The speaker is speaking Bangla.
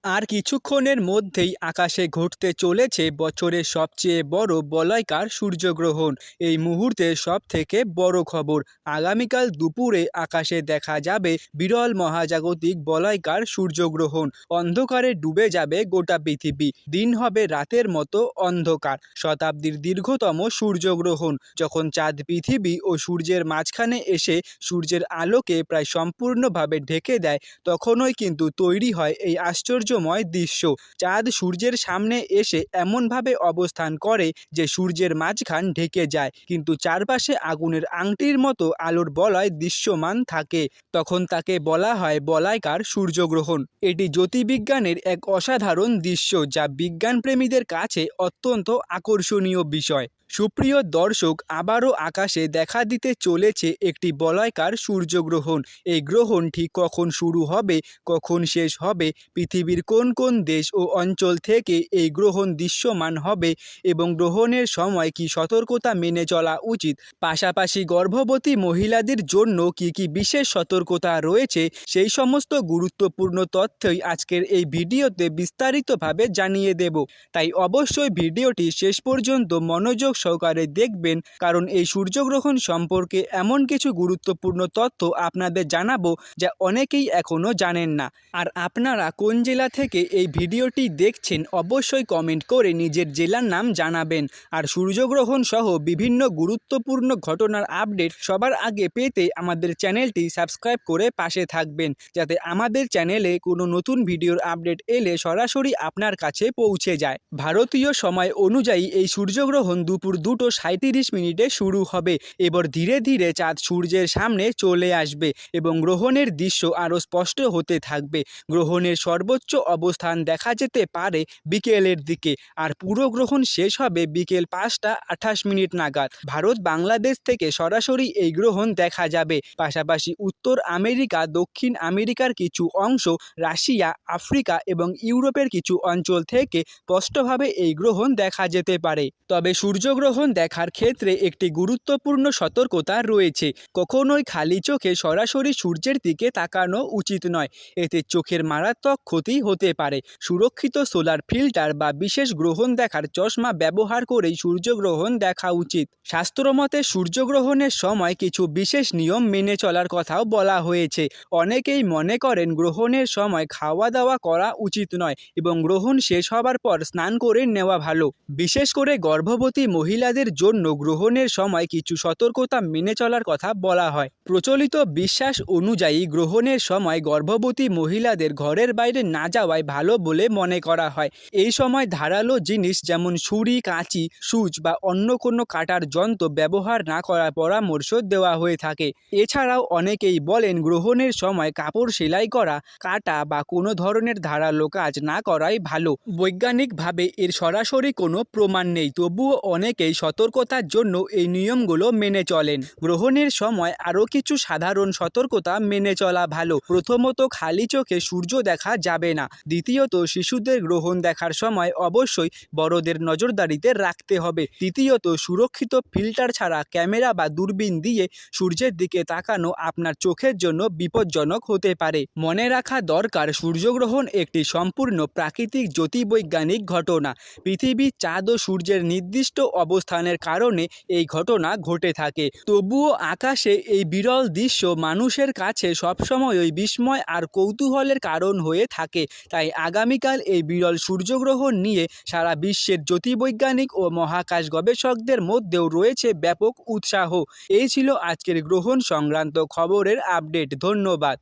আর কিছুক্ষণের মধ্যেই আকাশে ঘটতে চলেছে বছরের সবচেয়ে বড় বলয়াকার সূর্যগ্রহণ। এই মুহূর্তে সব থেকে বড় খবর, আগামীকাল দুপুরে আকাশে দেখা যাবে বিরল মহাজাগতিক বলয়াকার সূর্যগ্রহণ। অন্ধকারে ডুবে যাবে গোটা পৃথিবী, দিন হবে রাতের মতো অন্ধকার। শতাব্দীর দীর্ঘতম সূর্যগ্রহণ, যখন চাঁদ পৃথিবী ও সূর্যের মাঝখানে এসে সূর্যের আলোকে প্রায় সম্পূর্ণভাবে ঢেকে দেয়, তখনই কিন্তু তৈরি হয় এই আশ্চর্যময় দৃশ্য। চাঁদ সূর্যের সামনে এসে এমনভাবে অবস্থান করে যে সূর্যের মাঝখান ঢেকে যায়, কিন্তু চারপাশে আগুনের আংটির মতো আলোর বলয় দৃশ্যমান থাকে। তখন তাকে বলা হয় বলয়াকার সূর্যগ্রহণ। এটি জ্যোতির্বিজ্ঞানের এক অসাধারণ দৃশ্য, যা বিজ্ঞানপ্রেমীদের কাছে অত্যন্ত আকর্ষণীয় বিষয়। সুপ্রিয় দর্শক, আবারও আকাশে দেখা দিতে চলেছে একটি বলয়াকার সূর্যগ্রহণ। এই গ্রহণ ঠিক কখন শুরু হবে, কখন শেষ হবে, পৃথিবীর কোন কোন দেশ ও অঞ্চল থেকে এই গ্রহণ দৃশ্যমান হবে এবং গ্রহণের সময় কি সতর্কতা মেনে চলা উচিত, পাশাপাশি গর্ভবতী মহিলাদের জন্য কি কি বিশেষ সতর্কতা রয়েছে, সেই সমস্ত গুরুত্বপূর্ণ তথ্যই আজকের এই ভিডিওতে বিস্তারিতভাবে জানিয়ে দেব। তাই অবশ্যই ভিডিওটি শেষ পর্যন্ত মনোযোগ সহকারে দেখবেন, কারণ এই সূর্যগ্রহণ সম্পর্কে এমন কিছু গুরুত্বপূর্ণ তথ্য আপনাদের জানাবো যা অনেকেই এখনও জানেন না। আর আপনারা কোন জেলা থেকে এই ভিডিওটি দেখছেন অবশ্যই কমেন্ট করে নিজের জেলার নাম জানাবেন। আর সূর্যগ্রহণ সহ বিভিন্ন গুরুত্বপূর্ণ ঘটনার আপডেট সবার আগে পেতে আমাদের চ্যানেলটি সাবস্ক্রাইব করে পাশে থাকবেন, যাতে আমাদের চ্যানেলে কোনো নতুন ভিডিওর আপডেট এলে সরাসরি আপনার কাছে পৌঁছে যায়। ভারতীয় সময় অনুযায়ী এই সূর্যগ্রহণ দুপুর 2:37 শুরু হবে। এবার ধীরে ধীরে চাঁদ সূর্যের সামনে চলে আসবে এবং গ্রহণের দৃশ্য আরও স্পষ্ট হতে থাকবে। গ্রহণের সর্বোচ্চ অবস্থান দেখা যেতে পারে বিকেলের দিকে, আর পুরো গ্রহণ শেষ হবে বিকেল 5:28 নাগাদ। ভারত বাংলাদেশ থেকে সরাসরি এই গ্রহণ দেখা যাবে। পাশাপাশি উত্তর আমেরিকা, দক্ষিণ আমেরিকার কিছু অংশ, রাশিয়া, আফ্রিকা এবং ইউরোপের কিছু অঞ্চল থেকে স্পষ্টভাবে এই গ্রহণ দেখা যেতে পারে। তবে সূর্যগ্রহণ দেখার ক্ষেত্রে একটি গুরুত্বপূর্ণ সতর্কতা রয়েছে। কখনোই খালি চোখে সরাসরি সূর্যের দিকে তাকানো উচিত নয়, এতে চোখের মারাত্মক ক্ষতি হতে পারে। সুরক্ষিত সোলার ফিল্টার বা বিশেষ গ্রহণ দেখার চশমা ব্যবহার করেই সূর্যগ্রহণ দেখা উচিত। শাস্ত্রমতে সূর্যগ্রহণের সময় কিছু বিশেষ নিয়ম মেনে চলার কথাও বলা হয়েছে। অনেকেই মনে করেন গ্রহণের সময় খাওয়া দাওয়া করা উচিত নয় এবং গ্রহণ শেষ হবার পর স্নান করে নেওয়া ভালো। বিশেষ করে গর্ভবতী মহিলাদের জন্য গ্রহণের সময় কিছু সতর্কতা মেনে চলার কথা বলা হয়। প্রচলিত বিশ্বাস অনুযায়ী গ্রহণের সময় গর্ভবতী মহিলাদের ঘরের বাইরে না যাওয়াই ভালো বলে মনে করা হয়। এই সময় ধারালো জিনিস যেমন ছুরি, কাঁচি, সূচ বা অন্য কোনো কাটার যন্ত্র ব্যবহার না করার পরামর্শ দেওয়া হয়ে থাকে। এছাড়াও অনেকেই বলেন গ্রহণের সময় কাপড় সেলাই করা, কাটা বা কোনো ধরনের ধারালো কাজ না করাই ভালো। বৈজ্ঞানিকভাবে এর সরাসরি কোনো প্রমাণ নেই, তবুও অনেকেই সতর্কতার জন্য এই নিয়মগুলো মেনে চলেন। গ্রহণের সময় আরও কিছু সাধারণ সতর্কতা মেনে চলা ভালো। প্রথমত, খালি চোখে সূর্য দেখা যাবে না। দ্বিতীয়ত, শিশুদের গ্রহণ দেখার সময় অবশ্যই বড়দের নজরদারিতে রাখতে হবে। তৃতীয়ত, সুরক্ষিত ফিল্টার ছাড়া ক্যামেরা বা দূরবীন দিয়ে সূর্যের দিকে তাকানো আপনার চোখের জন্য বিপজ্জনক হতে পারে। মনে রাখা দরকার, সূর্যগ্রহণ একটি সম্পূর্ণ প্রাকৃতিক জ্যোতির্বৈজ্ঞানিক ঘটনা। পৃথিবী, চাঁদ ও সূর্যের নির্দিষ্ট অবস্থানের কারণে এই ঘটনা ঘটে থাকে। তবুও আকাশে এই বিরল দৃশ্য মানুষের কাছে সবসময়ই বিস্ময় আর কৌতূহলের কারণ হয়ে থাকে। তাই আগামীকাল এই বিরল সূর্যগ্রহণ নিয়ে সারা বিশ্বের জ্যোতির্বৈজ্ঞানিক ও মহাকাশ গবেষকদের মধ্যেও রয়েছে ব্যাপক উৎসাহ। এই ছিল আজকের গ্রহণ সংক্রান্ত খবরের আপডেট। ধন্যবাদ।